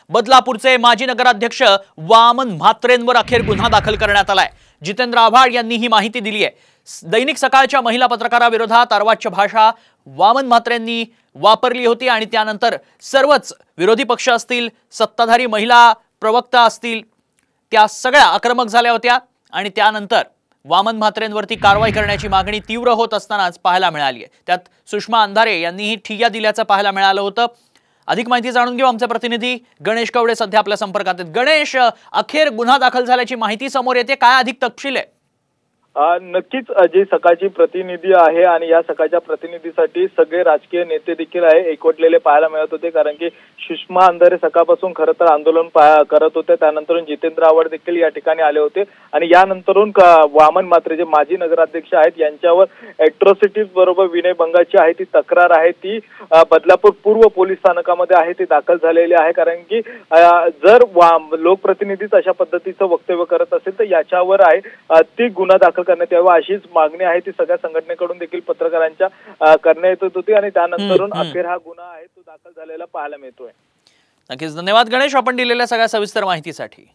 बदलापूरचे माजी नगराध्यक्ष वामन म्हात्रेंवर अखेर गुन्हा दाखल करण्यात आलाय। जितेंद्र आव्हाड यांनी ही माहिती दिली आहे। दैनिक सकाळच्या महिला पत्रकाराविरोधात अर्वाच्य भाषा वामन म्हात्रेंनी वापरली होती आणि त्यानंतर सर्वच विरोधी पक्ष असतील, सत्ताधारी महिला प्रवक्ता असतील, त्या सगळ्या आक्रमक झाल्या होत्या आणि त्यानंतर वामन म्हात्रेंवरती कारवाई करण्याची मागणी तीव्र होत असतानाच पाहायला मिळाली आहे। त्यात सुषमा अंधारे यांनीही ठिय्या दिल्याचं पाहायला मिळालं होतं। अधिक माहिती जाणून घेऊ, आमचे प्रतिनिधी गणेश कवडे सध्या आपल्या संपर्कात आहेत। गणेश, अखेर गुन्हा दाखल झाल्याची माहिती समोर येते, काय अधिक तपशील आहे? नक्कीच जी सकाळची प्रतिनिधी आहे आणि या सकाळच्या प्रतिनिधीसाठी सगळे राजकीय नेते देखील आहे एकवटलेले पाहायला मिळत होते, कारण की सुषमा अंधारे सकाळपासून खरं तर आंदोलन करत होते। त्यानंतर जितेंद्र आव्हाड देखील या ठिकाणी आले होते आणि यानंतरून वामन म्हात्रे जे माजी नगराध्यक्ष आहेत यांच्यावर अॅट्रॉसिटीज बरोबर विनयभंगाची आहे ती तक्रार आहे, ती बदलापूर पूर्व पोलीस स्थानकामध्ये आहे, ती दाखल झालेली आहे। कारण की जर लोकप्रतिनिधीच अशा पद्धतीचं वक्तव्य करत असेल तर याच्यावर आहे ती गुन्हा दाखल करण्यात यावा अशीच मागणी आहे, ती सगळ्या संघटनेकडून देखील पत्रकारांच्या करण्यात येत होती आणि त्यानंतरून अखेर हा गुन्हा आहे तो दाखल झालेला पाहायला मिळतोय। नक्कीच धन्यवाद गणेश, आपण दिलेल्या सगळ्या सविस्तर माहितीसाठी।